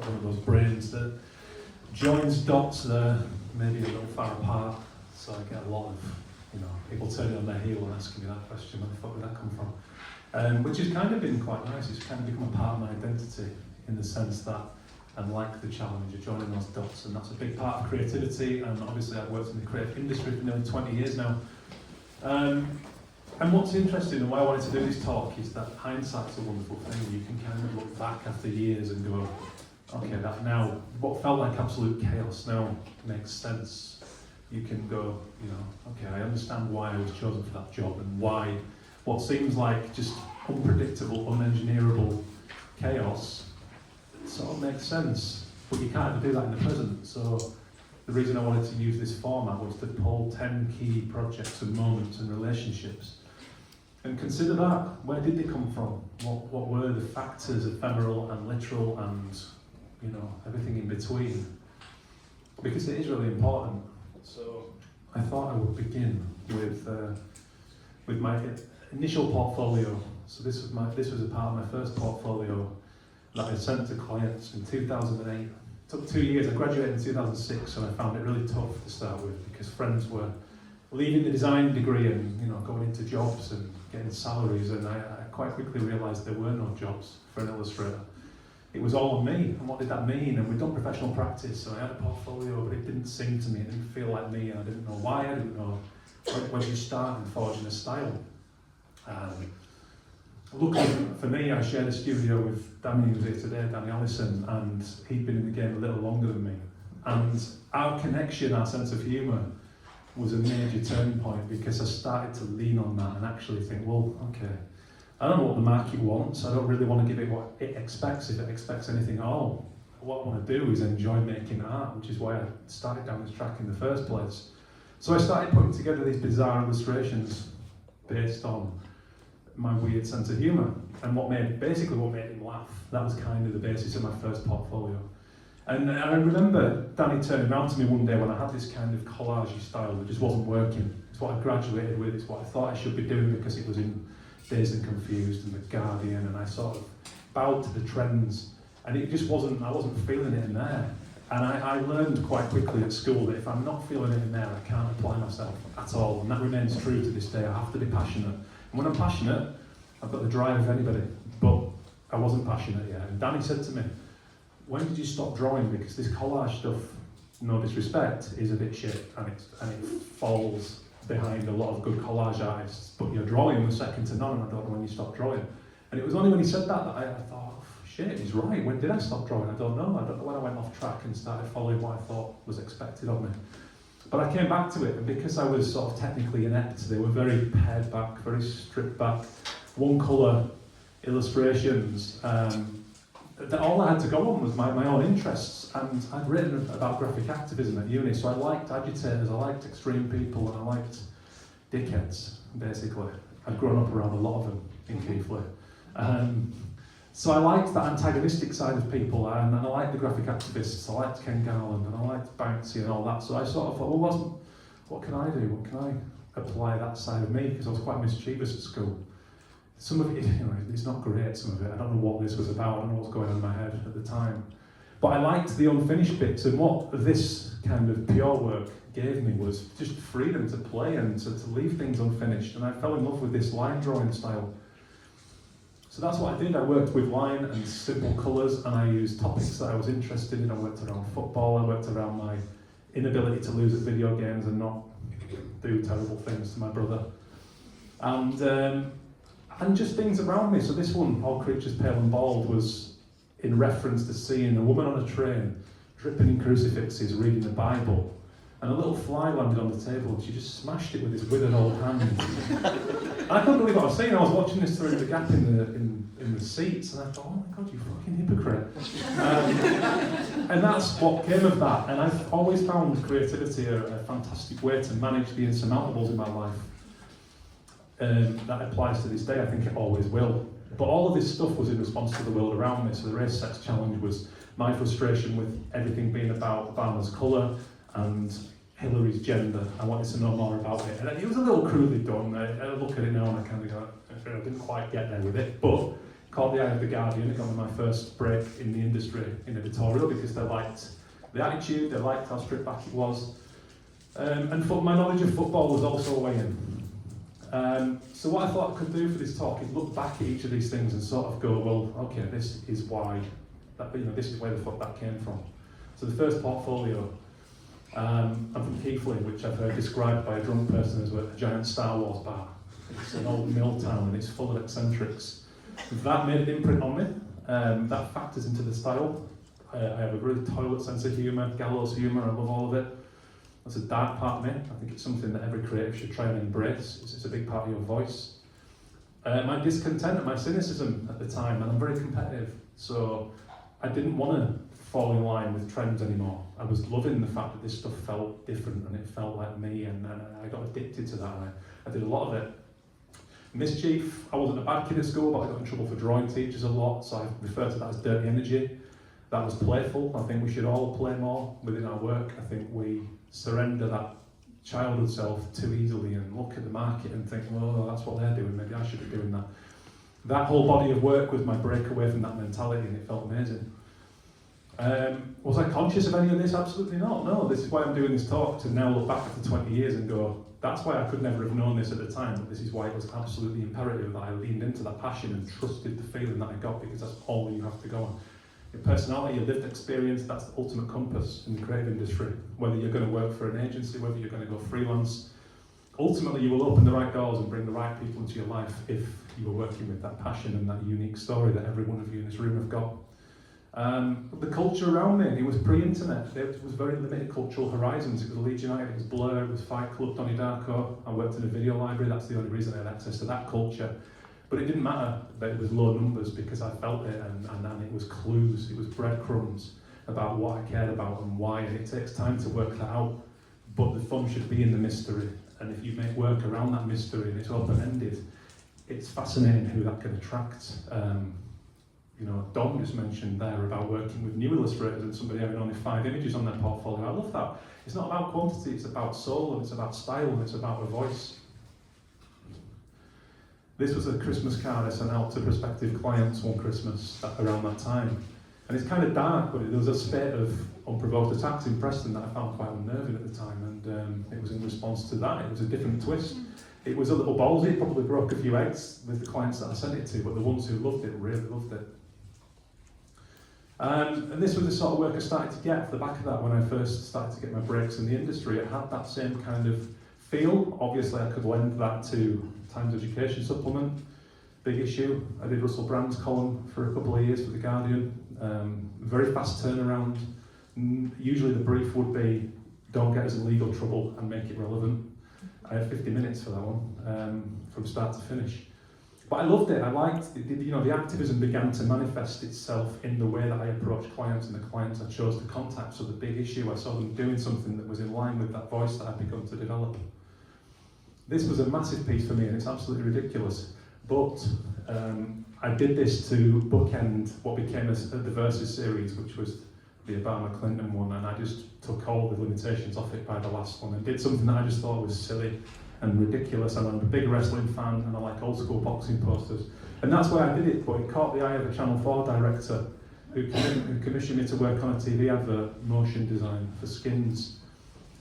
one of those brains that joins dots there, maybe a little far apart. So I get a lot of, people turning on their heel and asking me that question, where the fuck did that come from? Which has kind of been quite nice. It's kind of become a part of my identity in the sense that I like the challenge of joining those dots, and that's a big part of creativity. And obviously I've worked in the creative industry for nearly 20 years now. And what's interesting and why I wanted to do this talk is that hindsight's a wonderful thing. You can kind of look back after years and go, okay, that now, what felt like absolute chaos now makes sense. You can go, okay, I understand why I was chosen for that job and why what seems like just unpredictable, unengineerable chaos sort of makes sense. But you can't do that in the present. So the reason I wanted to use this format was to pull 10 key projects and moments and relationships and consider that. Where did they come from? What were the factors, ephemeral and literal and, everything in between? Because it is really important. So I thought I would begin with my initial portfolio. So this was a part of my first portfolio that I sent to clients in 2008. It took 2 years. I graduated in 2006, and I found it really tough to start with because friends were leaving the design degree and going into jobs and getting salaries, and I quite quickly realised there were no jobs for an illustrator. It was all on me, and what did that mean? And we'd done professional practice, so I had a portfolio, but it didn't sing to me, it didn't feel like me, and I didn't know why, I didn't know when you start in forging a style. Luckily for me, I shared a studio with Danny, who's here today, Danny Allison, and he'd been in the game a little longer than me. And our connection, our sense of humour, was a major turning point because I started to lean on that and actually think, well, okay, I don't know what the market wants, I don't really want to give it what it expects, if it expects anything at all. What I want to do is enjoy making art, which is why I started down this track in the first place. So I started putting together these bizarre illustrations based on my weird sense of humour and what made him laugh. That was kind of the basis of my first portfolio. And I remember Danny turning around to me one day when I had this kind of collage style that just wasn't working. It's what I graduated with, it's what I thought I should be doing because it was in Dazed and Confused and The Guardian, and I sort of bowed to the trends, and it just wasn't, I wasn't feeling it in there. And I learned quite quickly at school that if I'm not feeling it in there, I can't apply myself at all, and that remains true to this day. I have to be passionate. And when I'm passionate, I've got the drive of anybody, but I wasn't passionate yet. And Danny said to me, when did you stop drawing? Because this collage stuff, no disrespect, is a bit shit, and it falls behind a lot of good collage artists, but your drawing was second to none, and I don't know when you stopped drawing. And it was only when he said that I thought, oh, shit, he's right. When did I stop drawing? I don't know. I don't know when I went off track and started following what I thought was expected of me. But I came back to it, and because I was sort of technically inept, they were very pared back, very stripped back, one colour illustrations. That all I had to go on was my own interests, and I'd written about graphic activism at uni, so I liked agitators, I liked extreme people, and I liked dickheads, basically. I'd grown up around a lot of them in Keighley. So I liked that antagonistic side of people, and I liked the graphic activists, I liked Ken Garland, and I liked Banksy and all that, so I sort of thought, well, what can I do? What can I apply that side of me? Because I was quite mischievous at school. Some of it, it's not great, some of it. I don't know what this was about, I don't know what was going on in my head at the time. But I liked the unfinished bits, and what this kind of pure work gave me was just freedom to play and to leave things unfinished. And I fell in love with this line drawing style. So that's what I did. I worked with line and simple colours, and I used topics that I was interested in. I worked around football, I worked around my inability to lose at video games and not do terrible things to my brother. And just things around me. So this one, All Creatures Pale and Bald, was in reference to seeing a woman on a train, dripping in crucifixes, reading the Bible, and a little fly landed on the table, and she just smashed it with his withered old hand. And I couldn't believe what I was seeing. I was watching this through the gap in the seats, and I thought, oh my God, you fucking hypocrite. And that's what came of that. And I've always found creativity a fantastic way to manage the insurmountables in my life. That applies to this day, I think it always will. But all of this stuff was in response to the world around me. So the race sex challenge was my frustration with everything being about Obama's colour and Hillary's gender. I wanted to know more about it. And it was a little crudely done. I look at it now and I kind of go, I didn't quite get there with it, but caught the eye of the Guardian. It got me my first break in the industry in editorial because they liked the attitude, they liked how stripped back it was. And my knowledge of football was also weighing. So what I thought I could do for this talk is look back at each of these things and sort of go, well, okay, this is why, this is where the fuck that came from. So the first portfolio, I'm from Keighley, which I've heard described by a drunk person as a giant Star Wars bar. It's an old mill town and it's full of eccentrics. That made an imprint on me. That factors into the style. I have a really toilet sense of humour, gallows humour, I love all of it. That's a dark part of me. I think it's something that every creative should try and embrace. It's a big part of your voice. My discontent and my cynicism at the time, and I'm very competitive, so I didn't want to fall in line with trends anymore. I was loving the fact that this stuff felt different and it felt like me, and I got addicted to that. I did a lot of it. Mischief, I wasn't a bad kid at school, but I got in trouble for drawing teachers a lot, so I refer to that as dirty energy. That was playful. I think we should all play more within our work. I think we surrender that childhood self too easily and look at the market and think, well, that's what they're doing, maybe I should be doing that. That whole body of work was my break away from that mentality, and it felt amazing. Was I conscious of any of this? Absolutely not. No, this is why I'm doing this talk, to now look back after 20 years and go, that's why I could never have known this at the time, but this is why it was absolutely imperative that I leaned into that passion and trusted the feeling that I got, because that's all you have to go on. Your personality, your lived experience, that's the ultimate compass in the creative industry. Whether you're going to work for an agency, whether you're going to go freelance, ultimately you will open the right doors and bring the right people into your life if you are working with that passion and that unique story that every one of you in this room have got. The culture around me, it was pre-internet, there was very limited cultural horizons. It was Leeds United, it was Blur, it was Fight Club, Donnie Darko. I worked in a video library, that's the only reason I had access to that culture. But it didn't matter that it was low numbers, because I felt it, and it was clues, it was breadcrumbs about what I cared about and why, and it takes time to work that out. But the fun should be in the mystery, and if you make work around that mystery and it's open-ended, it's fascinating who that can attract. Don just mentioned there about working with new illustrators and somebody having only 5 images on their portfolio. I love that. It's not about quantity, it's about soul, and it's about style, and it's about a voice. This was a Christmas card I sent out to prospective clients one Christmas around that time. And it's kind of dark, but there was a spate of unprovoked attacks in Preston that I found quite unnerving at the time, and it was in response to that. It was a different twist. It was a little ballsy, it probably broke a few eggs with the clients that I sent it to, but the ones who loved it really loved it. And this was the sort of work I started to get off the back of that when I first started to get my breaks in the industry. It had that same kind of feel. Obviously I could lend that to Times Education Supplement, big issue. I did Russell Brand's column for a couple of years for The Guardian. Very fast turnaround. Usually the brief would be, don't get us in legal trouble and make it relevant. I had 50 minutes for that one, from start to finish. But I loved it. I liked it. The activism began to manifest itself in the way that I approached clients and the clients I chose to contact. So the big issue, I saw them doing something that was in line with that voice that I'd begun to develop. This was a massive piece for me, and it's absolutely ridiculous. But I did this to bookend what became the Versus series, which was the Obama-Clinton one, and I just took all the limitations off it by the last one and did something that I just thought was silly and ridiculous. And I'm a big wrestling fan, and I like old school boxing posters. And that's why I did it, but it caught the eye of a Channel 4 director who commissioned me to work on a TV advert, motion design for Skins.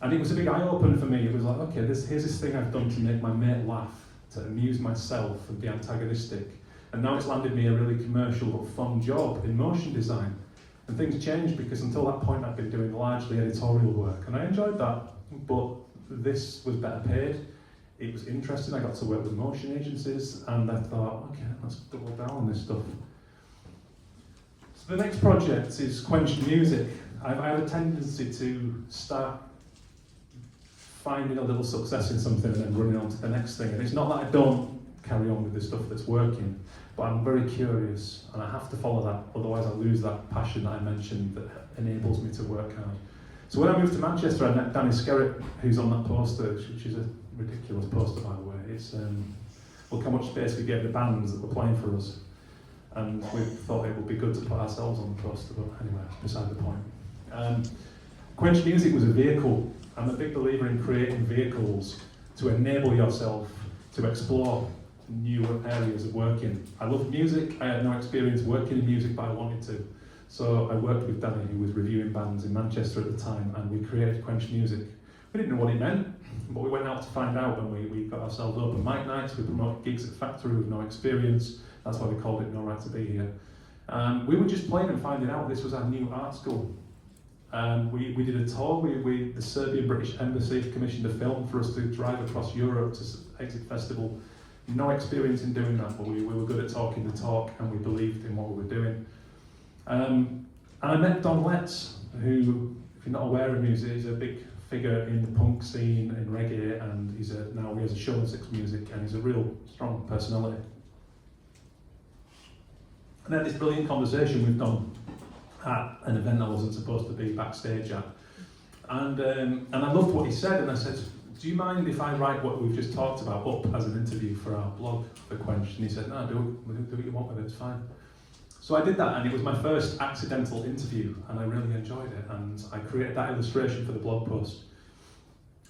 And it was a big eye-opener for me. It was like, okay, here's this thing I've done to make my mate laugh, to amuse myself and be antagonistic. And now it's landed me a really commercial but fun job in motion design. And things changed, because until that point I'd been doing largely editorial work. And I enjoyed that, but this was better paid. It was interesting. I got to work with motion agencies, and I thought, okay, let's double down on this stuff. So the next project is Quenched Music. I have a tendency to start finding a little success in something and then running on to the next thing. And it's not that I don't carry on with the stuff that's working, but I'm very curious, and I have to follow that, otherwise I lose that passion that I mentioned that enables me to work hard. So when I moved to Manchester, I met Danny Skerritt, who's on that poster, which is a ridiculous poster, by the way. It's look how much space we gave the bands that were playing for us, and we thought it would be good to put ourselves on the poster, but anyway, that's beside the point. Quenched Music was a vehicle. I'm a big believer in creating vehicles to enable yourself to explore new areas of working. I loved music, I had no experience working in music, but I wanted to. So I worked with Danny, who was reviewing bands in Manchester at the time, and we created Quenched music. We didn't know what it meant, but we went out to find out, and we got ourselves open mic nights, we promoted gigs at Factory with no experience. That's why we called it No Right to Be Here. We were just playing and finding out this was our new art school. We did a tour, the Serbian British Embassy commissioned a film for us to drive across Europe to Exit Festival. No experience in doing that, but we were good at talking the talk and we believed in what we were doing. And I met Don Letts, who, if you're not aware of music, is a big figure in the punk scene, in reggae, and now he has a show on Six Music, and he's a real strong personality. And then this brilliant conversation with Don at an event I wasn't supposed to be backstage at. And I loved what he said, and I said, do you mind if I write what we've just talked about up as an interview for our blog for Quenched? And he said, no, do what you want with it, it's fine. So I did that, and it was my first accidental interview, and I really enjoyed it, and I created that illustration for the blog post.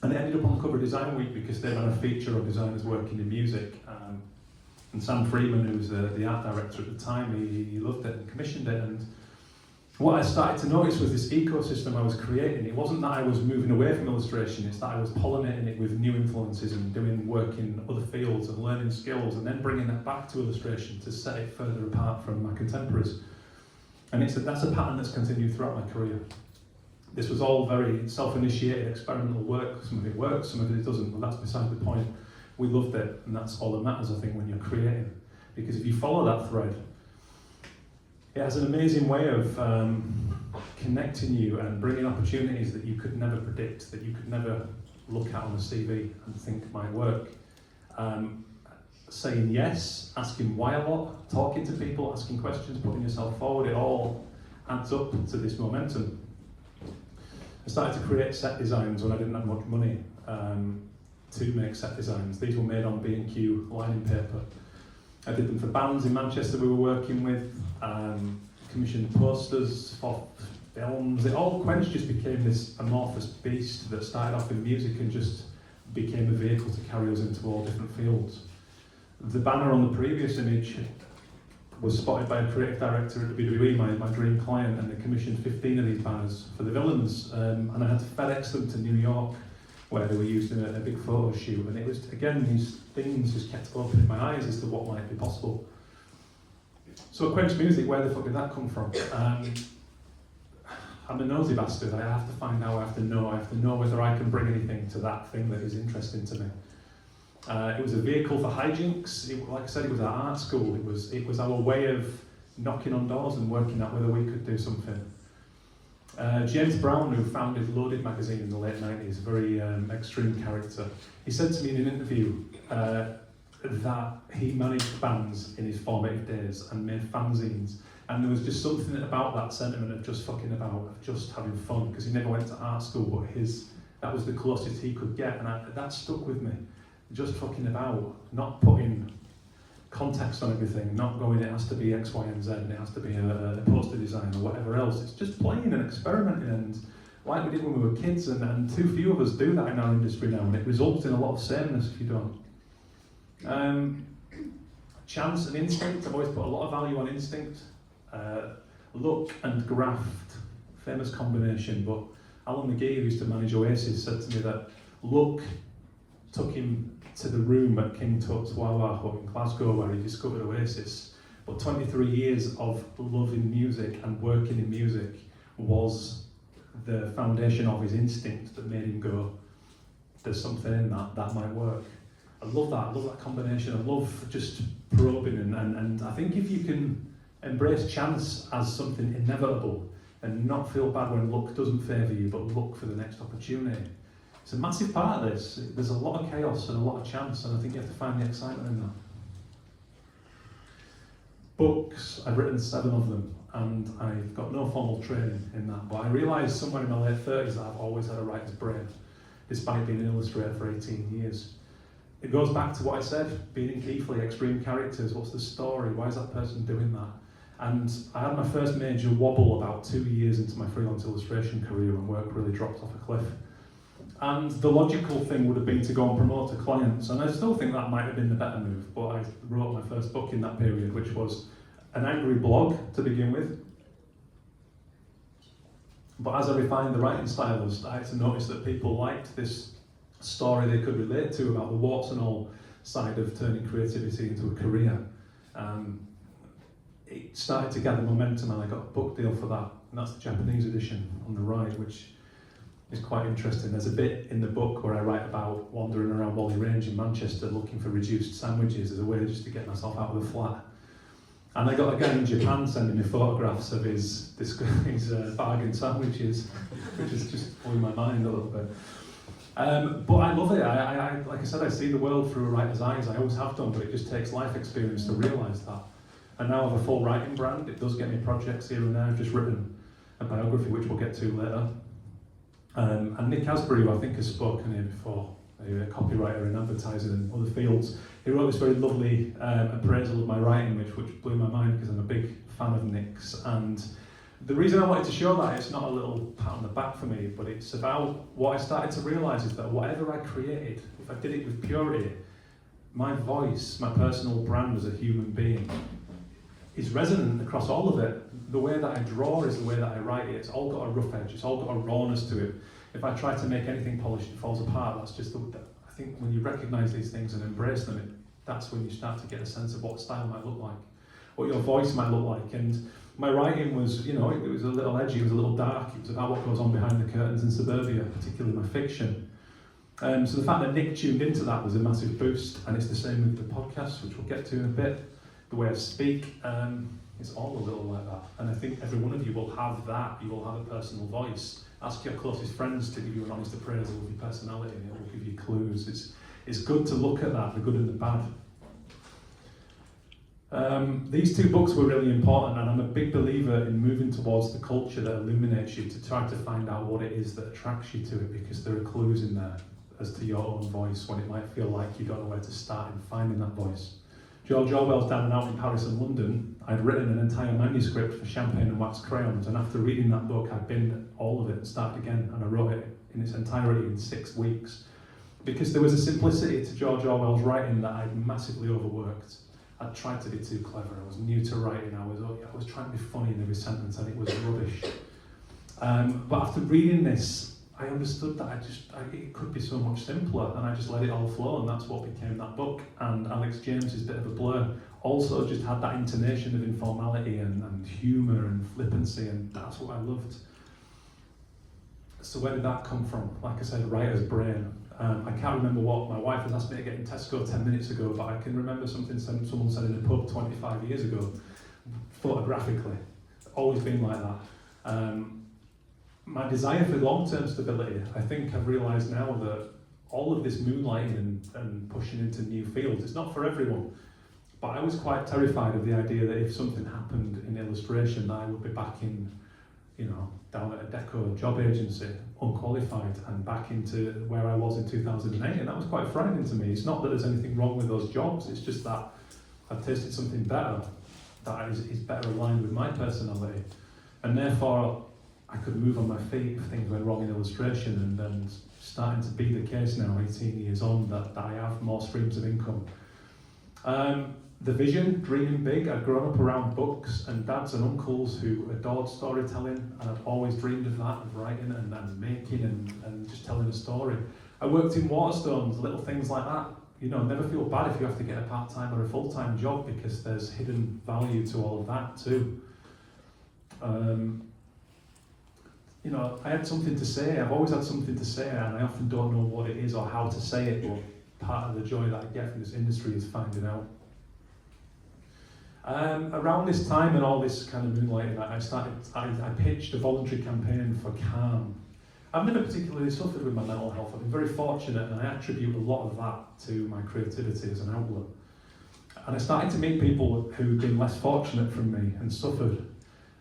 And it ended up on Cover Design Week because they ran a feature on designers working in music. And Sam Freeman, who was the art director at the time, he loved it and commissioned it. And what I started to notice was this ecosystem I was creating. It wasn't that I was moving away from illustration, it's that I was pollinating it with new influences and doing work in other fields and learning skills and then bringing that back to illustration to set it further apart from my contemporaries. And that's a pattern that's continued throughout my career. This was all very self-initiated experimental work. Some of it works, some of it doesn't, but that's beside the point. We loved it, and that's all that matters, I think, when you're creating. Because if you follow that thread, it has an amazing way of connecting you and bringing opportunities that you could never predict, that you could never look at on a CV and think might work. Saying yes, asking why a lot, talking to people, asking questions, putting yourself forward, it all adds up to this momentum. I started to create set designs when I didn't have much money to make set designs. These were made on B&Q lining paper. I did them for bands in Manchester we were working with, commissioned posters for films. It all Quenched just became this amorphous beast that started off in music and just became a vehicle to carry us into all different fields. The banner on the previous image was spotted by a creative director at WWE, my dream client, and they commissioned 15 of these banners for the villains, and I had to FedEx them to New York, where they were used in a big photo shoot, and it was, again, these things just kept opening my eyes as to what might be possible. So Quenched music, where the fuck did that come from? I'm a nosy bastard. I have to find out, I have to know whether I can bring anything to that thing that is interesting to me. It was a vehicle for hijinks. Like I said, it was our art school. It was our way of knocking on doors and working out whether we could do something. James Brown, who founded Loaded magazine in the late 90s, a very extreme character, he said to me in an interview that he managed bands in his formative days and made fanzines, and there was just something about that sentiment of just fucking about, of just having fun, because he never went to art school, but that was the closest he could get, and that stuck with me. Just fucking about, not putting context on everything, not going it has to be X, Y and Z and it has to be a poster design or whatever else. It's just playing and experimenting, and like we did when we were kids, and too few of us do that in our industry now, and it results in a lot of sameness if you don't. Chance and instinct, I've always put a lot of value on instinct. Luck and graft, famous combination, but Alan McGee, who used to manage Oasis, said to me that luck took him to the room at King Tut's Wawa Hut in Glasgow where he discovered Oasis, but 23 years of loving music and working in music was the foundation of his instinct that made him go, there's something in that might work. I love that combination. I love just probing, and I think if you can embrace chance as something inevitable and not feel bad when luck doesn't favour you, but look for the next opportunity, it's a massive part of this. There's a lot of chaos and a lot of chance, and I think you have to find the excitement in that. Books, I've written 7 of them, and I've got no formal training in that, but I realised somewhere in my late 30s that I've always had a writer's brain, despite being an illustrator for 18 years. It goes back to what I said, being in Keighley, extreme characters, what's the story, why is that person doing that? And I had my first major wobble about 2 years into my freelance illustration career when work really dropped off a cliff. And the logical thing would have been to go and promote to clients, and I still think that might have been the better move, but I wrote my first book in that period, which was an angry blog to begin with. But as I refined the writing style, I started to notice that people liked this story they could relate to about the warts and all side of turning creativity into a career. It started to gather momentum, and I got a book deal for that, and that's the Japanese edition on the right, which is quite interesting. There's a bit in the book where I write about wandering around Whalley Range in Manchester looking for reduced sandwiches as a way just to get myself out of the flat. And I got a guy in Japan sending me photographs of his bargain sandwiches, which has just blew my mind a little bit. But I love it. I like I said, I see the world through a writer's eyes. I always have done, but it just takes life experience to realise that. And now I have a full writing brand. It does get me projects here and there. I've just written a biography, which we'll get to later. And Nick Asbury, who I think has spoken here before, a copywriter in advertising and other fields, he wrote this very lovely appraisal of my writing, which blew my mind because I'm a big fan of Nick's. And the reason I wanted to show that, it's not a little pat on the back for me, but it's about what I started to realise is that whatever I created, if I did it with purity, my voice, my personal brand as a human being, is resonant across all of it. The way that I draw is the way that I write it. It's all got a rough edge, it's all got a rawness to it. If I try to make anything polished, it falls apart. That's just I think when you recognise these things and embrace them, that's when you start to get a sense of what style might look like, what your voice might look like. And my writing was, it was a little edgy, it was a little dark, it was about what goes on behind the curtains in suburbia, particularly my fiction. So the fact that Nick tuned into that was a massive boost, and it's the same with the podcast, which we'll get to in a bit. The way I speak, it's all a little like that. And I think every one of you will have that. You will have a personal voice. Ask your closest friends to give you an honest appraisal of your personality, and it will give you clues. It's good to look at that, the good and the bad. These two books were really important, and I'm a big believer in moving towards the culture that illuminates you, to try to find out what it is that attracts you to it, because there are clues in there as to your own voice when it might feel like you don't know where to start in finding that voice. George Orwell's Down and Out in Paris and London, I'd written an entire manuscript for Champagne and Wax Crayons, and after reading that book, I binned all of it and started again, and I wrote it in its entirety in 6 weeks. Because there was a simplicity to George Orwell's writing that I'd massively overworked. I'd tried to be too clever, I was new to writing, I was trying to be funny in every sentence, and it was rubbish. But after reading this, I understood that it could be so much simpler, and I just let it all flow, and that's what became that book. And Alex James's Bit of a Blur also just had that intonation of informality and humour and flippancy, and that's what I loved. So where did that come from? Like I said, writer's brain. I can't remember what my wife has asked me to get in Tesco 10 minutes ago, but I can remember something someone said in a pub 25 years ago, photographically. It's always been like that. My desire for long-term stability, I think I've realised now that all of this moonlighting and pushing into new fields, it's not for everyone. But I was quite terrified of the idea that if something happened in illustration, that I would be back in, down at a deco job agency, unqualified, and back into where I was in 2008, and that was quite frightening to me. It's not that there's anything wrong with those jobs, it's just that I've tasted something better, that is better aligned with my personality, and therefore I could move on my feet if things went wrong in illustration, and starting to be the case now, 18 years on, that I have more streams of income. The vision, dreaming big. I'd grown up around books and dads and uncles who adored storytelling, and I'd always dreamed of that, of writing and making and just telling a story. I worked in Waterstones, little things like that. Never feel bad if you have to get a part-time or a full-time job, because there's hidden value to all of that too. I had something to say. I've always had something to say, and I often don't know what it is or how to say it, but part of the joy that I get from this industry is finding out. Around this time and all this kind of moonlighting, I pitched a voluntary campaign for Calm. I've never particularly suffered with my mental health. I've been very fortunate, and I attribute a lot of that to my creativity as an outlet. And I started to meet people who'd been less fortunate from me and suffered,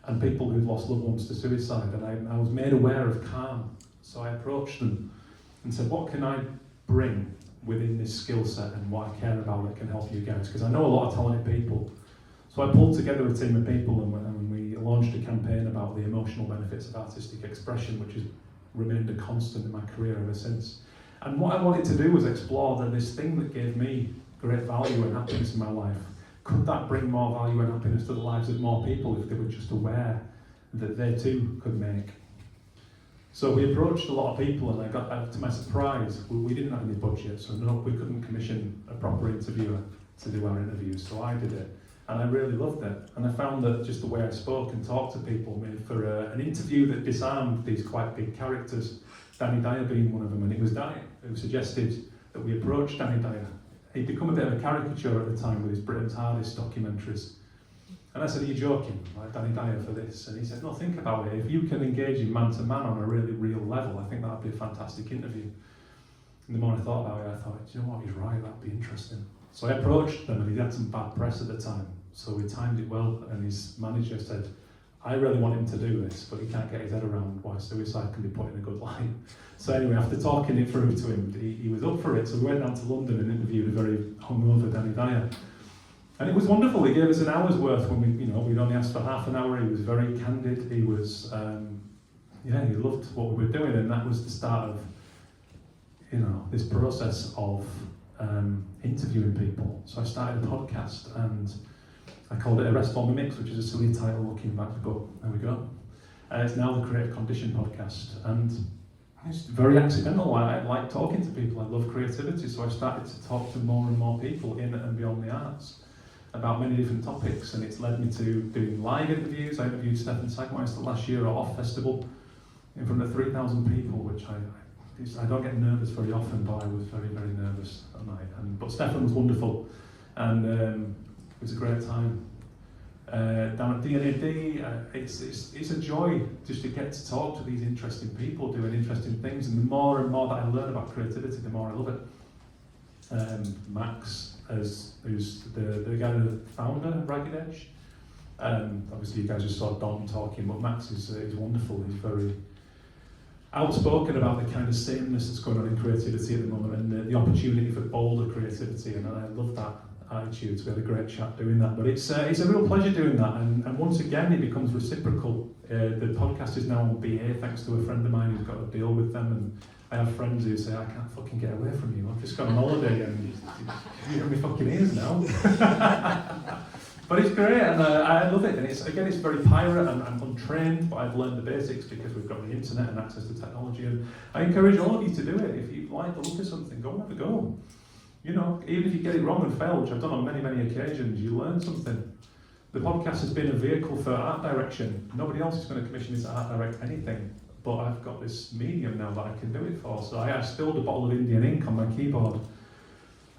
and people who'd lost loved ones to suicide, and I was made aware of Calm. So I approached them and said, what can I bring within this skill set and what I care about that can help you guys? Because I know a lot of talented people. So I pulled together a team of people, and we launched a campaign about the emotional benefits of artistic expression, which has remained a constant in my career ever since. And what I wanted to do was explore that this thing that gave me great value and happiness in my life, could that bring more value and happiness to the lives of more people if they were just aware that they too could make? So we approached a lot of people, and I got, to my surprise, we didn't have any budget, so no, we couldn't commission a proper interviewer to do our interviews, so I did it. And I really loved it. And I found that just the way I spoke and talked to people made for an interview that disarmed these quite big characters, Danny Dyer being one of them. And it was Danny who suggested that we approach Danny Dyer. He'd become a bit of a caricature at the time with his Britain's Hardest documentaries. And I said, are you joking, like Danny Dyer, for this? And he said, no, think about it. If you can engage him man to man on a really real level, I think that would be a fantastic interview. And the more I thought about it, I thought, do you know what, he's right, that'd be interesting. So I approached them, and he had some bad press at the time. So we timed it well, and his manager said, I really want him to do this, but he can't get his head around why suicide can be put in a good light. So anyway, after talking it through to him, he was up for it. So we went down to London and interviewed a very hungover Danny Dyer. And it was wonderful. He gave us an hour's worth when we'd only asked for half an hour. He was very candid. He was, he loved what we were doing, and that was the start of, this process of interviewing people. So I started a podcast, and I called it Arrest All Mimics, which is a silly title looking back, but there we go. It's now the Creative Condition podcast, and it's very accidental. I like talking to people. I love creativity, so I started to talk to more and more people in and beyond the arts about many different topics, and it's led me to doing live interviews. I interviewed Stefan Sagmeister last year at Off Festival in front of 3,000 people, which I don't get nervous very often, but I was very, very nervous that night. But Stefan was wonderful, and it was a great time. Down at D&AD, it's a joy just to get to talk to these interesting people doing interesting things, and the more and more that I learn about creativity, the more I love it. Max, who's the guy, the founder of Ragged Edge. Obviously you guys just saw Don talking, but Max is wonderful. He's very outspoken about the kind of sameness that's going on in creativity at the moment, and the opportunity for bolder creativity, and I love that attitude. So we had a great chat doing that, but it's a real pleasure doing that, and once again it becomes reciprocal. The podcast is now on BA thanks to a friend of mine who's got a deal with them, and I have friends who say, I can't fucking get away from you, I've just gone on holiday and you're in my fucking ears now. But it's great, and I love it, and it's very pirate, and I'm untrained, but I've learned the basics because we've got the internet and access to technology, and I encourage all of you to do it. If you like the look of something, go and have a go. Even if you get it wrong and fail, which I've done on many, many occasions, you learn something. The podcast has been a vehicle for art direction. Nobody else is going to commission me to art direct anything, but I've got this medium now that I can do it for. So I spilled a bottle of Indian ink on my keyboard,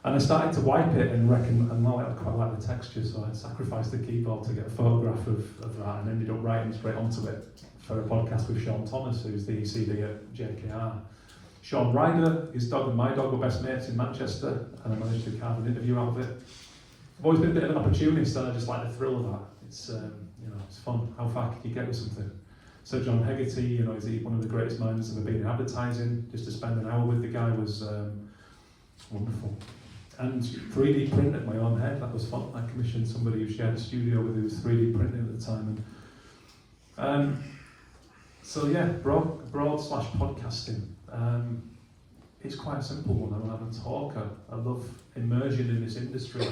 and I started to wipe it and now I quite like the texture, so I sacrificed the keyboard to get a photograph of that, and ended up writing straight onto it for a podcast with Sean Thomas, who's the ECD at JKR. Sean Ryder, his dog and my dog were best mates in Manchester, and I managed to carve an interview out of it. I've always been a bit of an opportunist, and I just like the thrill of that. It's it's fun. How far can you get with something? So John Hegarty, is one of the greatest minds that have been in advertising. Just to spend an hour with the guy was wonderful. And 3D printed my own head, that was fun. I commissioned somebody who shared a studio with who was 3D printing at the time. And broad slash podcasting. It's quite a simple one. I'm a talker. I love immersion in this industry.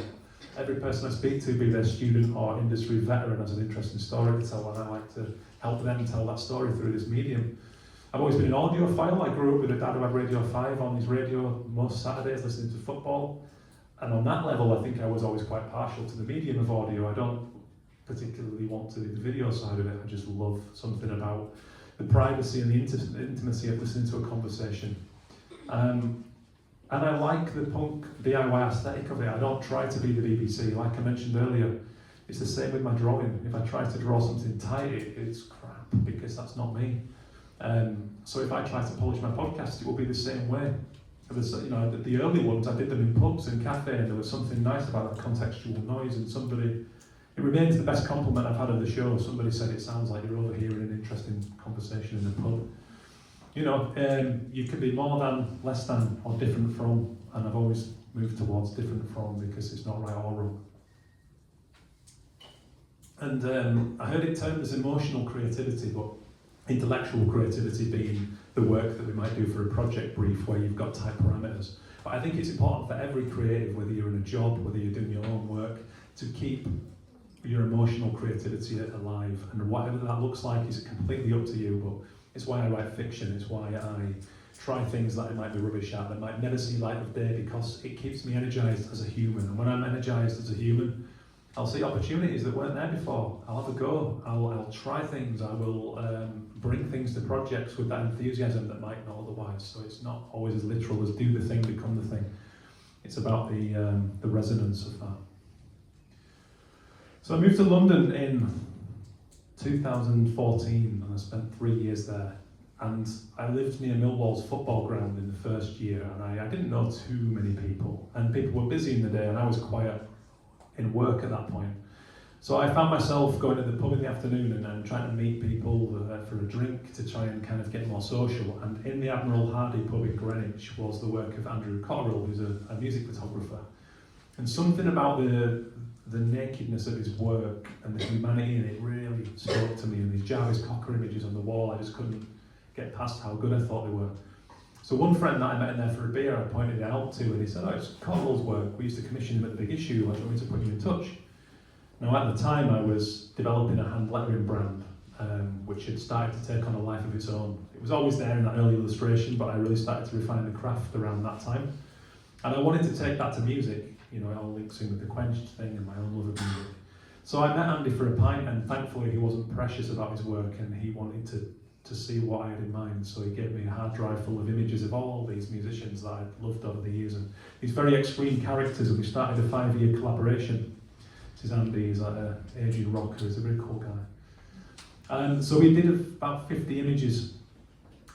Every person I speak to, be they a student or industry veteran, has an interesting story to tell, and I like to help them tell that story through this medium. I've always been an audiophile. I grew up with a dad who had Radio 5 on his radio most Saturdays listening to football. And on that level, I think I was always quite partial to the medium of audio. I don't particularly want to do the video side of it. I just love something about the privacy and the intimacy of listening to a conversation. And I like the punk DIY aesthetic of it. I don't try to be the BBC. Like I mentioned earlier, it's the same with my drawing. If I try to draw something tight, it's crap, because that's not me. So if I try to polish my podcast, it will be the same way. The early ones, I did them in pubs and cafes, and there was something nice about that contextual noise, and it remains the best compliment I've had of the show. Somebody said it sounds like you're overhearing an interesting conversation in a pub. You can be more than, less than, or different from, and I've always moved towards different from because it's not right or wrong. And I heard it termed as emotional creativity, but Intellectual creativity being the work that we might do for a project brief where you've got tight parameters. But I think it's important for every creative, whether you're in a job, whether you're doing your own work, to keep your emotional creativity alive. And whatever that looks like is completely up to you, but it's why I write fiction, it's why I try things that I might be rubbish at, that might never see light of day, because it keeps me energised as a human. And when I'm energised as a human, I'll see opportunities that weren't there before. I'll have a go, I'll try things, I will bring things to projects with that enthusiasm that might not otherwise. So it's not always as literal as do the thing, become the thing. It's about the resonance of that. So I moved to London in 2014 and I spent 3 years there. And I lived near Millwall's football ground in the first year, and I didn't know too many people. And people were busy in the day and I was quiet in work at that point. So I found myself going to the pub in the afternoon and trying to meet people for a drink to try and kind of get more social. And in the Admiral Hardy pub in Greenwich was the work of Andrew Cotterill, who's a music photographer. And something about the nakedness of his work and the humanity in it really spoke to me. And these Jarvis Cocker images on the wall, I just couldn't get past how good I thought they were. So one friend that I met in there for a beer, I pointed it out to, and he said, "Oh, it's Cotterill's work. We used to commission him at the Big Issue. I want me to put you in touch." Now at the time I was developing a hand lettering brand, which had started to take on a life of its own. It was always there in that early illustration, but I really started to refine the craft around that time. And I wanted to take that to music. You know, it all links in with the Quenched thing and my own love of music. So I met Andy for a pint, and thankfully he wasn't precious about his work and he wanted to see what I had in mind. So he gave me a hard drive full of images of all these musicians that I'd loved over the years, and these very extreme characters, and we started a 5-year collaboration. This is Andy, he's like an aging rocker, he's a very cool guy. So we did about 50 images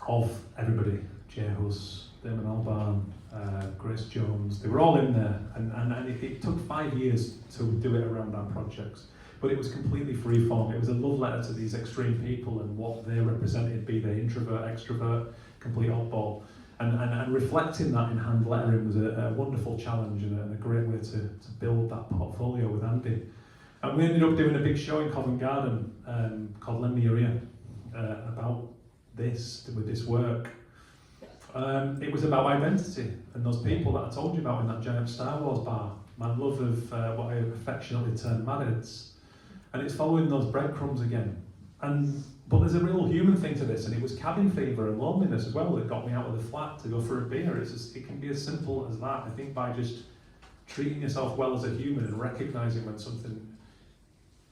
of everybody, Jay Huss, Damon Albarn, Grace Jones, they were all in there, and it took 5 years to do it around our projects. But it was completely freeform. It was a love letter to these extreme people and what they represented, be they introvert, extrovert, complete oddball. And reflecting that in hand lettering was a wonderful challenge and a great way to build that portfolio with Andy. And we ended up doing a big show in Covent Garden called Lend Me Your Ear about this, with this work. It was about identity and those people that I told you about in that giant Star Wars bar. My love of what I affectionately term madheads. And it's following those breadcrumbs again. But there's a real human thing to this, and it was cabin fever and loneliness as well that got me out of the flat to go for a beer. It can be as simple as that. I think by just treating yourself well as a human and recognising when something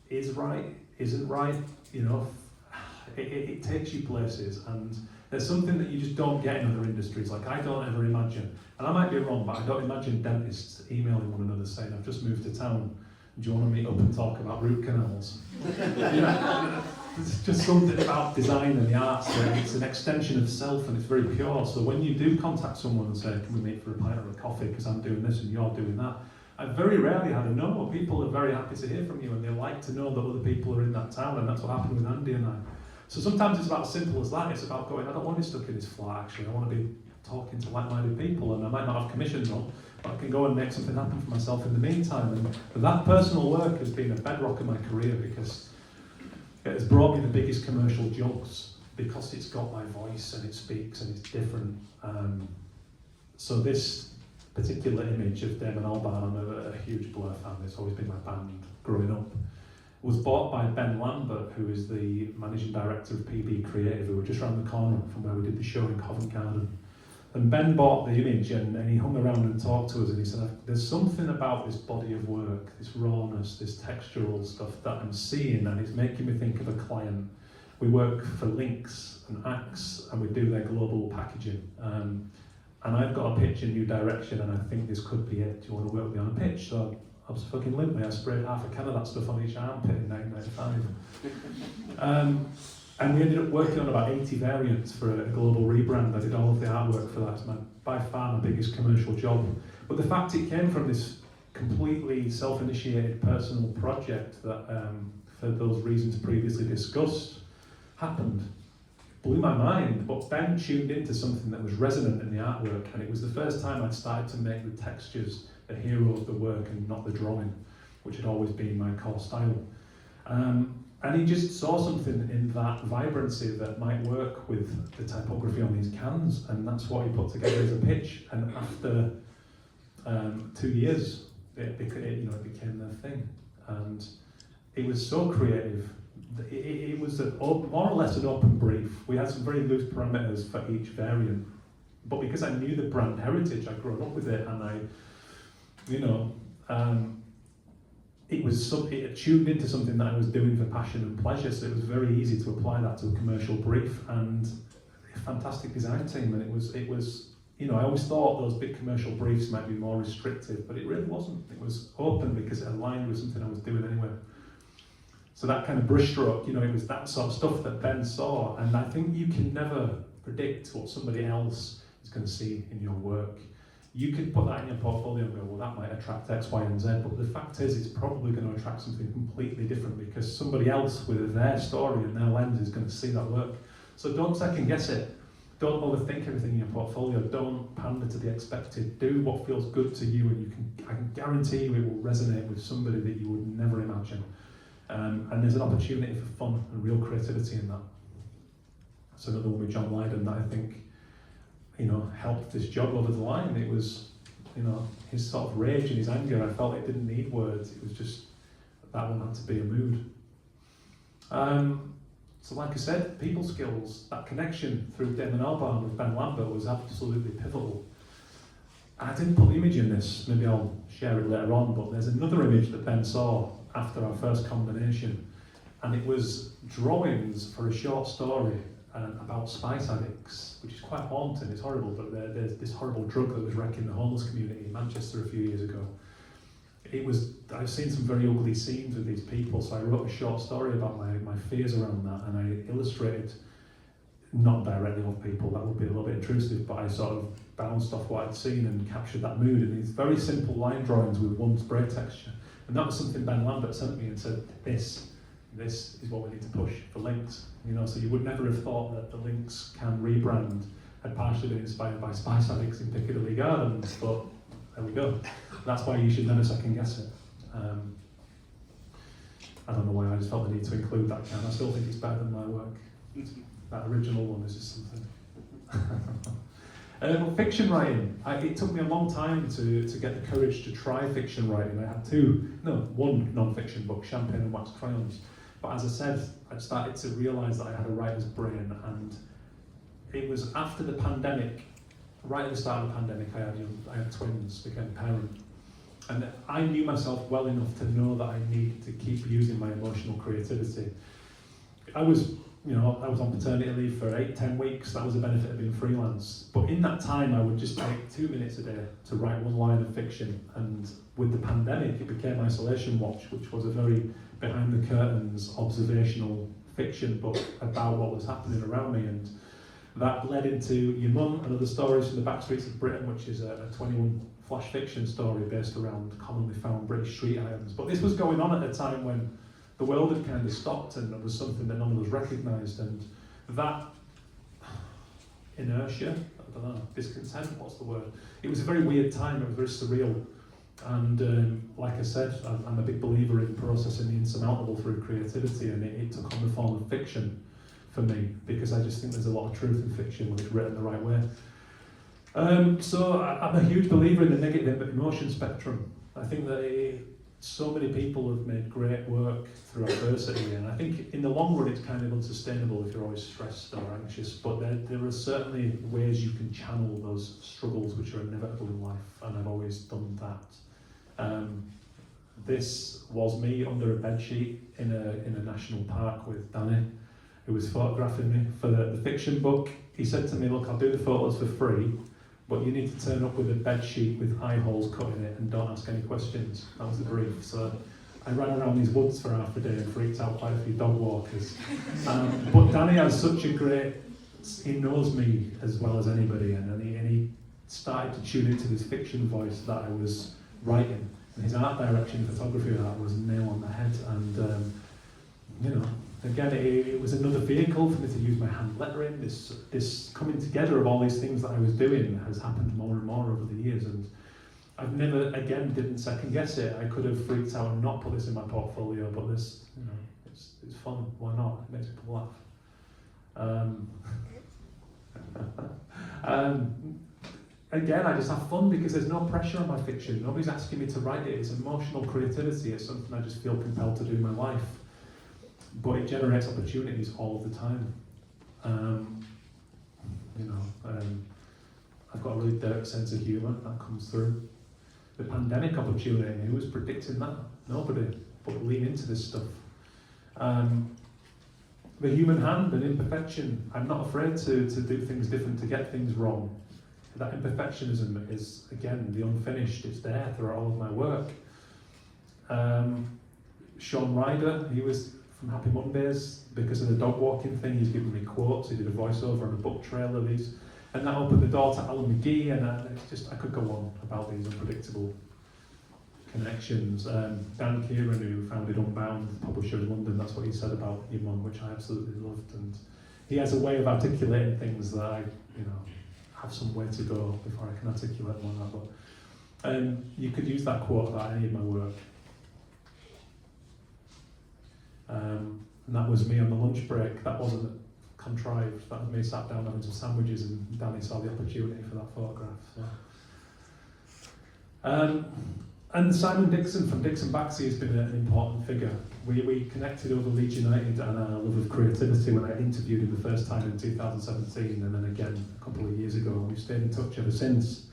is right, isn't right, you know, it takes you places. And there's something that you just don't get in other industries. Like I don't ever imagine, and I might be wrong, but I don't imagine dentists emailing one another saying, "I've just moved to town. Do you want to meet up and talk about root canals?" You know, there's just something about design and the arts where it's an extension of self and it's very pure. So when you do contact someone and say, "Can we meet for a pint or a coffee because I'm doing this and you're doing that?" I've very rarely had a no. People are very happy to hear from you and they like to know that other people are in that town, and that's what happened with Andy and I. So sometimes it's about as simple as that. It's about going, I don't want to be stuck in this flat actually. I want to be talking to like-minded people, and I might not have commissions on, but I can go and make something happen for myself in the meantime. And that personal work has been a bedrock of my career because it has brought me the biggest commercial jobs because it's got my voice and it speaks and it's different. So this particular image of Damon Albarn, I'm a huge Blur fan, it's always been my band growing up, was bought by Ben Lambert, who is the managing director of PB Creative, who were just around the corner from where we did the show in Covent Garden. And Ben bought the image and he hung around and talked to us, and he said, "There's something about this body of work, this rawness, this textural stuff that I'm seeing, and it's making me think of a client. We work for Lynx and Axe, and we do their global packaging. And I've got a pitch in New Direction, and I think this could be it. Do you want to work with me on a pitch?" So I was fucking limply. I sprayed half a can of that stuff on each armpit in 1995. And we ended up working on about 80 variants for a global rebrand. I did all of the artwork for that. It's by far my biggest commercial job. But the fact it came from this completely self-initiated personal project that, for those reasons previously discussed, happened, blew my mind. But Ben tuned into something that was resonant in the artwork, and it was the first time I'd started to make the textures the hero of the work and not the drawing, which had always been my core style. And he just saw something in that vibrancy that might work with the typography on these cans, and that's what he put together as a pitch. And after 2 years, it became their thing. And it was so creative. It was more or less an open brief. We had some very loose parameters for each variant, but because I knew the brand heritage, I'd grown up with it, and it tuned into something that I was doing for passion and pleasure, so it was very easy to apply that to a commercial brief, and a fantastic design team. And it was I always thought those big commercial briefs might be more restrictive, but it really wasn't. It was open because it aligned with something I was doing anyway. So that kind of brushstroke, it was that sort of stuff that Ben saw, and I think you can never predict what somebody else is going to see in your work. You could put that in your portfolio and go, well, that might attract X, Y, and Z, but the fact is it's probably going to attract something completely different because somebody else with their story and their lens is going to see that work. So don't second guess it. Don't overthink everything in your portfolio. Don't pander to the expected. Do what feels good to you, and I can guarantee you it will resonate with somebody that you would never imagine. And there's an opportunity for fun and real creativity in that. That's another one with John Lydon that I think helped this job over the line. It was, his sort of rage and his anger, I felt it didn't need words. It was just, that one had to be a mood. So like I said, people skills, that connection through Damon Albarn with Ben Lambert was absolutely pivotal. I didn't put the image in this, maybe I'll share it later on, but there's another image that Ben saw after our first combination, and it was drawings for a short story about spice addicts, which is quite haunting. It's horrible, but there's this horrible drug that was wrecking the homeless community in Manchester a few years ago. I've seen some very ugly scenes with these people, so I wrote a short story about my fears around that, and I illustrated, not directly off people, that would be a little bit intrusive, but I sort of bounced off what I'd seen and captured that mood in these very simple line drawings with one spray texture. And that was something Ben Lambert sent me and said, this is what we need to push for Lynx. So you would never have thought that the Lynx can rebrand had partially been inspired by spice addicts in Piccadilly Gardens, but there we go. That's why you should never second guess it. I don't know why, I just felt the need to include that can. I still think it's better than my work. That original one is just something. But fiction writing, it took me a long time to get the courage to try fiction writing. I had one non-fiction book, Champagne and Wax Crayons. But as I said, I started to realise that I had a writer's brain, and it was after the pandemic, right at the start of the pandemic, I had twins, became a parent. And I knew myself well enough to know that I needed to keep using my emotional creativity. I was on paternity leave for 8-10 weeks. That was the benefit of being freelance. But in that time, I would just take 2 minutes a day to write one line of fiction. And with the pandemic, it became Isolation Watch, which was a very behind the curtains observational fiction book about what was happening around me. And that led into Your Mum and Other Stories from the Back Streets of Britain, which is a 21 flash fiction story based around commonly found British street items. But this was going on at a time when the world had kind of stopped and it was something that none of us recognised, and that inertia, I don't know, discontent, what's the word? It was a very weird time, it was very surreal. And like I said, I'm a big believer in processing the insurmountable through creativity, and it took on the form of fiction for me, because I just think there's a lot of truth in fiction when it's written the right way. So I'm a huge believer in the negative emotion spectrum. I think that so many people have made great work through adversity, and I think in the long run it's kind of unsustainable if you're always stressed or anxious, but there are certainly ways you can channel those struggles which are inevitable in life, and I've always done that. This was me under a bedsheet in a national park with Danny, who was photographing me for the fiction book. He said to me, look, I'll do the photos for free, but you need to turn up with a bed sheet with eye holes cut in it and don't ask any questions. That was the brief. So I ran around these woods for half a day and freaked out quite a few dog walkers. But Danny has such a great, he knows me as well as anybody, and he started to tune into this fiction voice that I was writing. And his art direction, photography of that was a nail on the head. And again, it was another vehicle for me to use my hand lettering. This coming together of all these things that I was doing has happened more and more over the years, and I've never, again, didn't second guess it. I could have freaked out and not put this in my portfolio, but this, It's fun, why not? It makes people laugh. Again, I just have fun because there's no pressure on my fiction. Nobody's asking me to write it. It's emotional creativity. It's something I just feel compelled to do in my life. But it generates opportunities all the time. I've got a really dark sense of humour that comes through. The pandemic opportunity, who was predicting that? Nobody. But lean into this stuff. The human hand and imperfection. I'm not afraid to do things different, to get things wrong. That imperfectionism is, again, the unfinished. It's there throughout all of my work. Sean Ryder, he was from Happy Mondays. Because of the dog walking thing, he's given me quotes. He did a voiceover on a book trailer. And that opened the door to Alan McGee, and I could go on about these unpredictable connections. Dan Kieran, who founded Unbound, the publisher in London, that's what he said about your mum, which I absolutely loved. And he has a way of articulating things that I, have some way to go before I can articulate one like that. But you could use that quote about any of my work. And that was me on the lunch break. That wasn't contrived. That was me sat down having some sandwiches, and Danny saw the opportunity for that photograph. So. And Simon Dixon from Dixon Baxi has been an important figure. We connected over Leeds United and our love of creativity when I interviewed him the first time in 2017, and then again a couple of years ago, and we've stayed in touch ever since.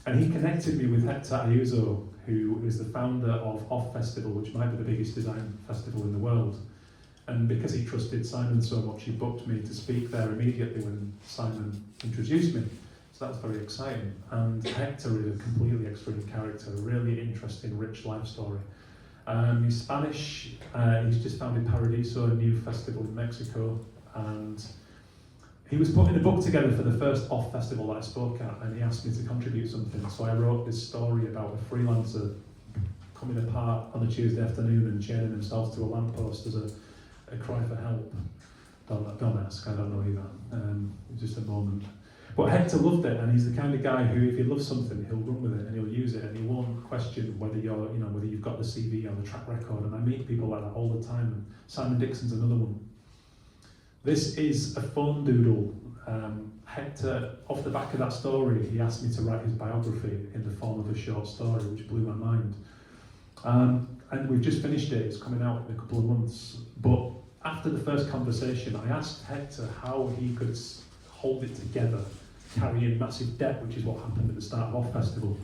And he connected me with Hector Ayuso, who is the founder of Off Festival, which might be the biggest design festival in the world. And because he trusted Simon so much, he booked me to speak there immediately when Simon introduced me. So that's very exciting. And Hector is a completely extreme character, a really interesting, rich life story. He's Spanish. He's just founded Paradiso, a new festival in Mexico. And he was putting a book together for the first Off Festival that I spoke at, and he asked me to contribute something. So I wrote this story about a freelancer coming apart on a Tuesday afternoon and chaining themselves to a lamppost as a cry for help. Don't ask, I don't know either. It's just a moment. But Hector loved it, and he's the kind of guy who, if he loves something, he'll run with it and he'll use it, and he won't question whether whether you've got the CV or the track record. And I meet people like that all the time. And Simon Dixon's another one. This is a phone doodle. Hector, off the back of that story, he asked me to write his biography in the form of a short story, which blew my mind. And we've just finished it. It's coming out in a couple of months. But after the first conversation, I asked Hector how he could hold it together, carrying massive debt, which is what happened at the start of Off Festival.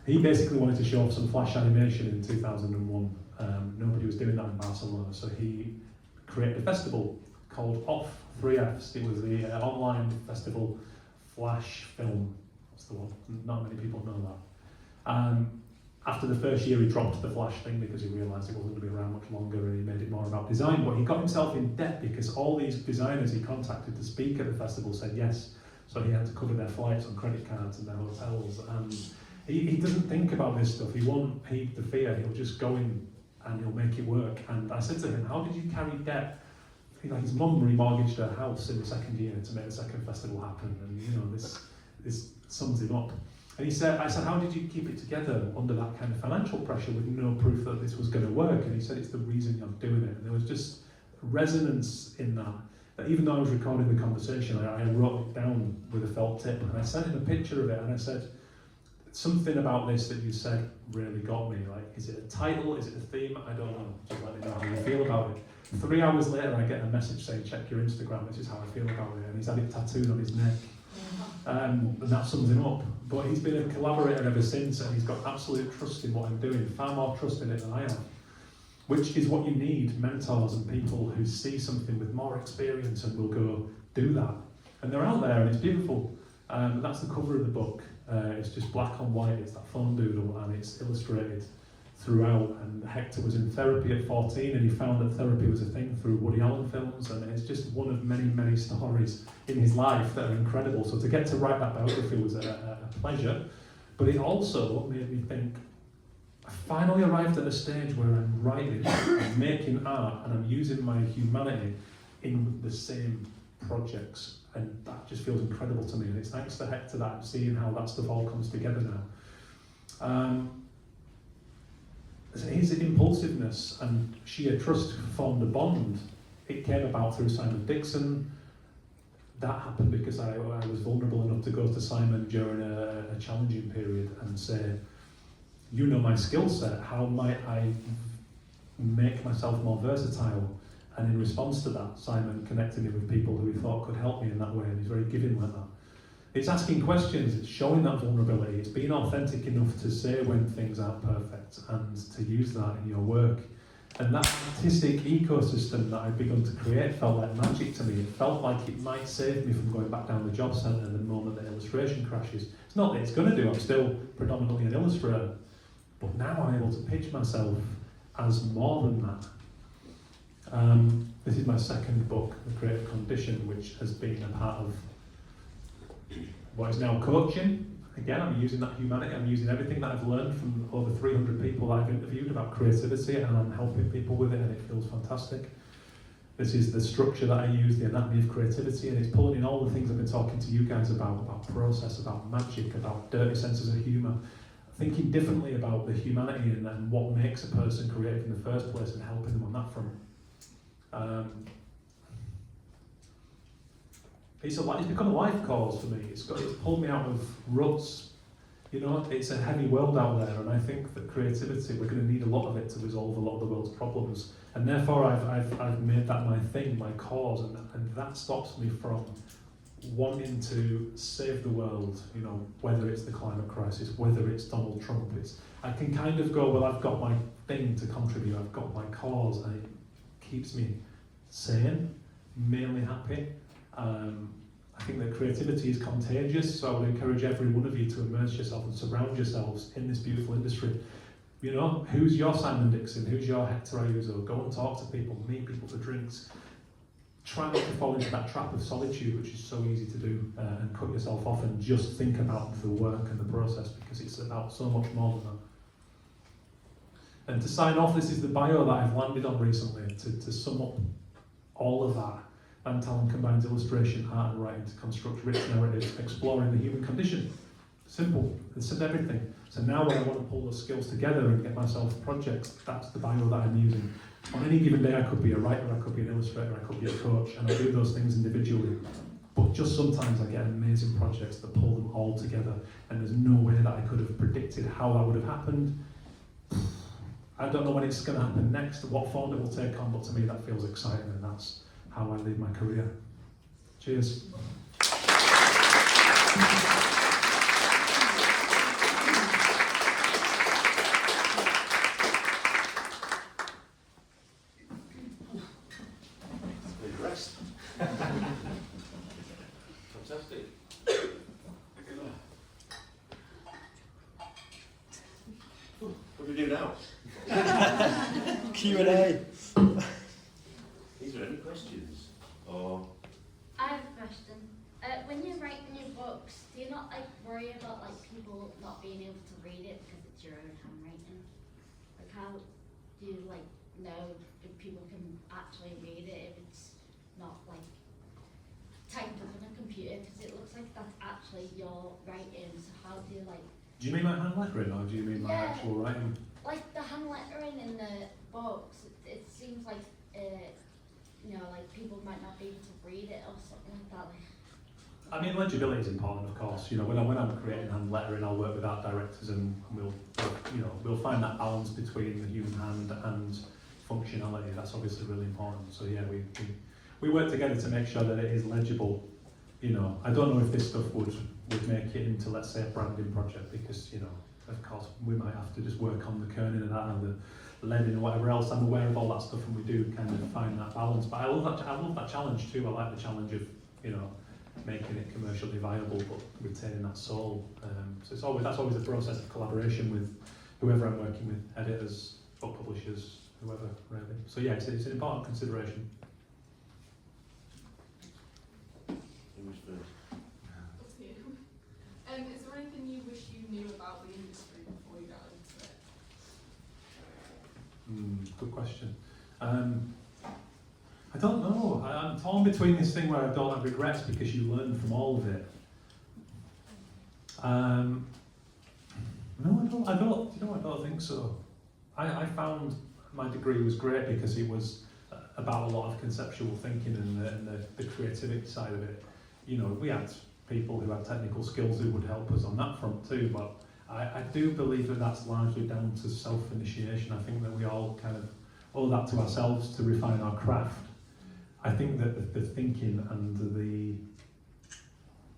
He basically wanted to show off some flash animation in 2001. Nobody was doing that in Barcelona, so he created a festival called Off, 3Fs. It was the online festival flash film. That's the one. Not many people know that. After the first year, he dropped the flash thing because he realised it wasn't going to be around much longer, and he made it more about design. But he got himself in debt because all these designers he contacted to speak at the festival said yes. So he had to cover their flights on credit cards and their hotels. And he doesn't think about this stuff. He won't heed the fear. He'll just go in and he'll make it work. And I said to him, how did you carry debt? His mum remortgaged her house in the second year to make the second festival happen. And this sums him up. And I said, how did you keep it together under that kind of financial pressure with no proof that this was going to work? And he said, it's the reason I'm doing it. And there was just resonance in that even though I was recording the conversation, I wrote it down with a felt tip, and I sent him a picture of it, and I said, something about this that you said really got me. Like, is it a title? Is it a theme? I don't know. Just let me know how you feel about it. 3 hours later, I get a message saying, check your Instagram, this is how I feel about it. And he's had it tattooed on his neck. And that sums him up. But he's been a collaborator ever since, and he's got absolute trust in what I'm doing, far more trust in it than I have, which is what you need, mentors and people who see something with more experience and will go do that. And they're out there, and it's beautiful. That's the cover of the book. It's just black on white, it's that phone doodle, and it's illustrated throughout. And Hector was in therapy at 14, and he found that therapy was a thing through Woody Allen films, and it's just one of many, many stories in his life that are incredible. So to get to write that biography was a pleasure, but it also made me think, I finally arrived at a stage where I'm writing, I'm making art, and I'm using my humanity in the same projects, and that just feels incredible to me. And it's thanks to Hector that I'm seeing how that stuff all comes together now. his impulsiveness and sheer trust formed a bond. It came about through Simon Dixon. That happened because I was vulnerable enough to go to Simon during a challenging period and say, you know my skill set, how might I make myself more versatile? And in response to that, Simon connected me with people who he thought could help me in that way, and he's very giving like that. It's asking questions, it's showing that vulnerability, it's being authentic enough to say when things aren't perfect and to use that in your work. And that artistic ecosystem that I'd begun to create felt like magic to me. It felt like it might save me from going back down the job centre the moment that illustration crashes. It's not that it's going to do, I'm still predominantly an illustrator, but now I'm able to pitch myself as more than that. This is my second book, The Creative Condition, which has been a part of what is now coaching. Again, I'm using that humanity, I'm using everything that I've learned from over 300 people that I've interviewed about creativity, and I'm helping people with it, and it feels fantastic. This is the structure that I use, the anatomy of creativity, and it's pulling in all the things I've been talking to you guys about process, about magic, about dirty senses of humour, thinking differently about the humanity and what makes a person creative in the first place and helping them on that front. It's become a life cause for me. It's pulled me out of ruts. You know, it's a heavy world out there, and I think that creativity, we're going to need a lot of it to resolve a lot of the world's problems. And therefore, I've made that my thing, my cause, and that stops me from wanting to save the world. You know, whether it's the climate crisis, whether it's Donald Trump, I can kind of go, well, I've got my thing to contribute. I've got my cause, and it keeps me sane, mainly happy. I think that creativity is contagious, so I would encourage every one of you to immerse yourself and surround yourselves in this beautiful industry. You know, who's your Simon Dixon? Who's your Hector Ayuso? Go and talk to people, meet people for drinks. Try not to fall into that trap of solitude, which is so easy to do, and cut yourself off and just think about the work and the process, because it's about so much more than that. And to sign off, this is the bio that I've landed on recently, to sum up all of that. Ben Tallon combines illustration, art and writing to construct rich narratives, exploring the human condition. Simple, it said everything. So now when I want to pull those skills together and get myself projects, that's the bio that I'm using. On any given day I could be a writer, I could be an illustrator, I could be a coach, and I do those things individually. But just sometimes I get amazing projects that pull them all together, and there's no way that I could have predicted how that would have happened. I don't know when it's going to happen next, what form it will take on, but to me that feels exciting, and that's how I lead my career. Cheers. Fantastic. What do we do now? Q&A. Is there any questions? Or I have a question. When you're writing your books, do you not worry about people not being able to read it because it's your own handwriting? Like how do you know if people can actually read it if it's not typed up on a computer, because it looks like that's actually your writing? So how do you Do you mean my hand lettering, or do you mean my actual writing? Like the hand lettering in the books, it seems like people might not be able to read it or something like that. I mean, legibility is important, of course. You know, when I'm creating hand lettering, I'll work with art directors, and we'll find that balance between the human hand and functionality. That's obviously really important. So yeah, we work together to make sure that it is legible. You know, I don't know if this stuff would make it into, let's say, a branding project, because of course we might have to just work on the kerning and that and the leading and whatever else. I'm aware of all that stuff, and we do kind of find that balance. But I love that challenge too. I like the challenge of making it commercially viable but retaining that soul. So that's always a process of collaboration with whoever I'm working with, editors, book publishers, whoever really. So yeah, it's an important consideration. who's first? That's you. Is there anything you wish you knew about the industry before you got into it? Good question. I don't know. I'm torn between this thing where I don't have regrets because you learn from all of it. No, I don't think so. I found my degree was great because it was about a lot of conceptual thinking and the creativity side of it. You know, we had people who had technical skills who would help us on that front too, but I do believe that that's largely down to self-initiation. I think that we all kind of owe that to ourselves to refine our craft. I think that the thinking and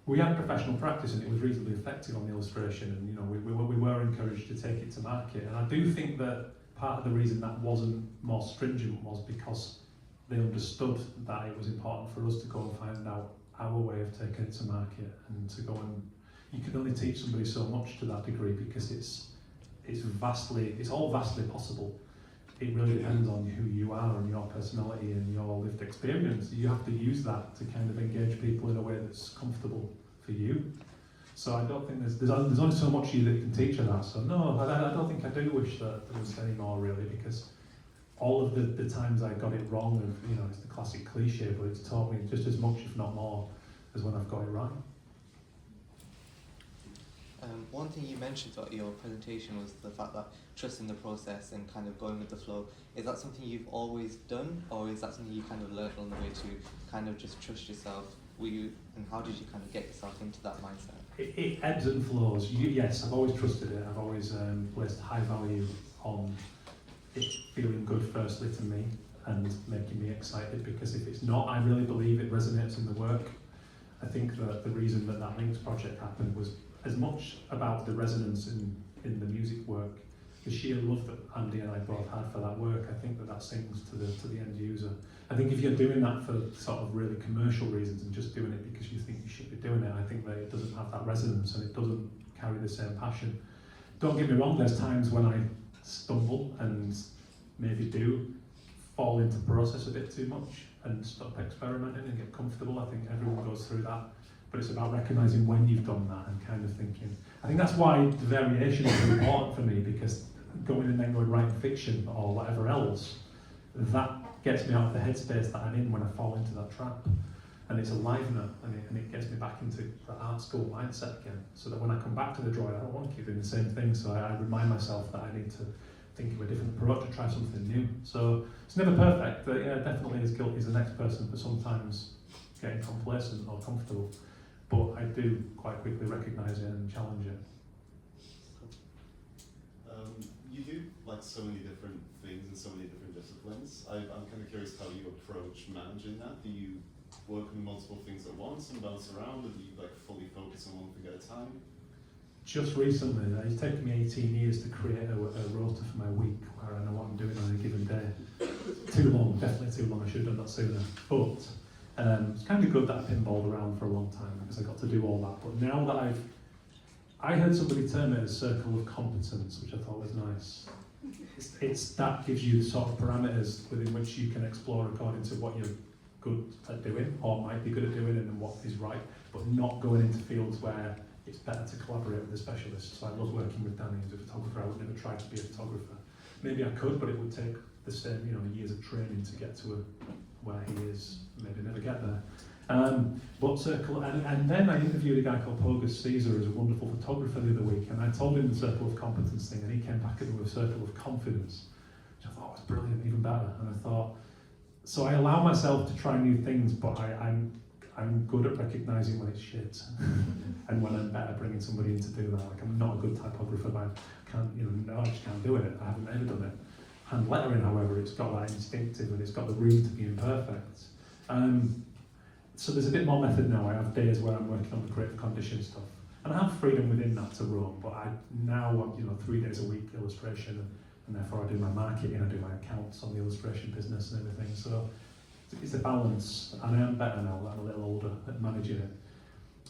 we had professional practice and it was reasonably effective on the illustration, and you know we were encouraged to take it to market. And I do think that part of the reason that wasn't more stringent was because they understood that it was important for us to go and find out our way of taking it to market, and to go and you can only teach somebody so much to that degree because it's all vastly possible. It really depends on who you are and your personality and your lived experience. You have to use that to kind of engage people in a way that's comfortable for you. So I don't think there's only so much you that you can teach of that. So no, I don't think I do wish that there was any more really, because all of the times I got it wrong, and you know, it's the classic cliche, but it's taught me just as much, if not more, as when I've got it right. One thing you mentioned throughout your presentation was the fact that trusting the process and kind of going with the flow. Is that something you've always done, or is that something you kind of learned on the way to kind of just trust yourself? And how did you kind of get yourself into that mindset? It ebbs and flows. Yes, I've always trusted it. I've always placed high value on it feeling good firstly to me and making me excited, because if it's not, I really believe it resonates in the work. I think that the reason that Links project happened was as much about the resonance in the music work, the sheer love that Andy and I both had for that work. I think that sings to the end user. I think if you're doing that for sort of really commercial reasons and just doing it because you think you should be doing it, I think that it doesn't have that resonance and it doesn't carry the same passion. Don't get me wrong, there's times when I stumble and maybe do fall into process a bit too much and stop experimenting and get comfortable. I think everyone goes through that. But it's about recognising when you've done that and kind of thinking. I think that's why the variation is important for me, because going and then going writing fiction or whatever else, that gets me out of the headspace that I'm in when I fall into that trap. And it's a livener, and it gets me back into the art school mindset again, so that when I come back to the drawing, I don't want to keep doing the same thing. So I remind myself that I need to think of a different approach to try something new. So it's never perfect, but yeah, definitely as guilty as the next person for sometimes getting complacent or comfortable. But I do quite quickly recognise it and challenge it. You do like so many different things in so many different disciplines. I'm kind of curious how you approach managing that. Do you work on multiple things at once and bounce around, or do you like fully focus on one thing at a time? Just recently, it's taken me 18 years to create a rota for my week where I know what I'm doing on a given day. Too long, definitely too long. I should have done that sooner. But it's kind of good that I pinballed around for a long time because I got to do all that. But now that I heard somebody term it as circle of competence, which I thought was nice. It's that gives you the sort of parameters within which you can explore according to what you're good at doing or might be good at doing and what is right, but not going into fields where it's better to collaborate with a specialist. So I love working with Danny, who's a photographer. I would never try to be a photographer. Maybe I could, but it would take the same, years of training to get to where he is. Maybe never get there. But circle, and then I interviewed a guy called Pogus Caesar, who's a wonderful photographer the other week, and I told him the circle of competence thing, and he came back at me with a circle of confidence, which I thought was brilliant, even better. And I thought, so I allow myself to try new things, but I'm good at recognising when it's shit, and when I'm better bringing somebody in to do that. Like I'm not a good typographer, but I just can't do it. I haven't ever done it. Hand lettering, however, it's got that instinctive and it's got the room to be imperfect. So there's a bit more method now. I have days where I'm working on the creative condition stuff, and I have freedom within that to roam. But I now want 3 days a week illustration, and therefore I do my marketing, I do my accounts on the illustration business and everything. So it's a balance, and I am better now that I'm a little older at managing it.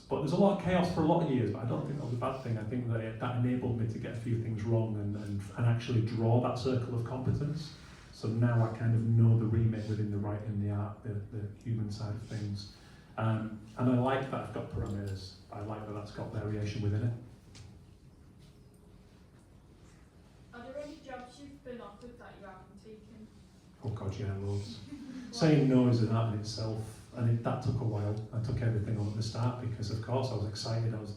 But there's a lot of chaos for a lot of years, but I don't think that was a bad thing. I think that that enabled me to get a few things wrong and actually draw that circle of competence. So now I kind of know the remit within the writing, the art, the human side of things. And I like that I've got parameters. I like that that's got variation within it. Are there any jobs you've been offered that you haven't taken? Oh God, yeah, loads. Saying no is an art in itself, and that took a while. I took everything on at the start because, of course, I was excited. I was,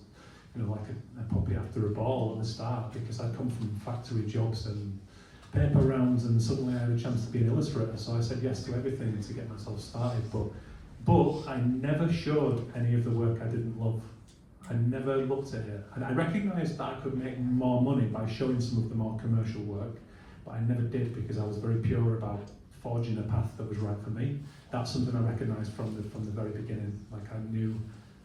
like a puppy after a ball at the start because I'd come from factory jobs and paper rounds, and suddenly I had a chance to be an illustrator. So I said yes to everything to get myself started. But I never showed any of the work I didn't love. I never looked at it. And I recognised that I could make more money by showing some of the more commercial work, but I never did because I was very pure about forging a path that was right for me. That's something I recognised from the very beginning. Like I knew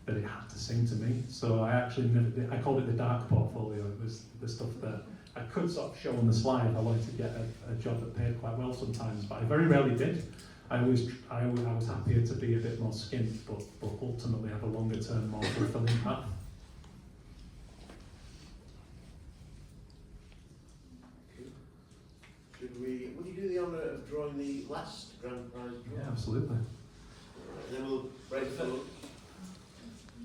that it had to sing to me. So I actually never did. I called it the dark portfolio. It was the stuff that I could sort of show on the slide if I wanted to get a job that paid quite well sometimes, but I very rarely did. I was happier to be a bit more skint, but ultimately have a longer term, more fulfilling path. Would you do the honour of drawing the last grand prize draw? Yeah, absolutely. Right, then we'll break for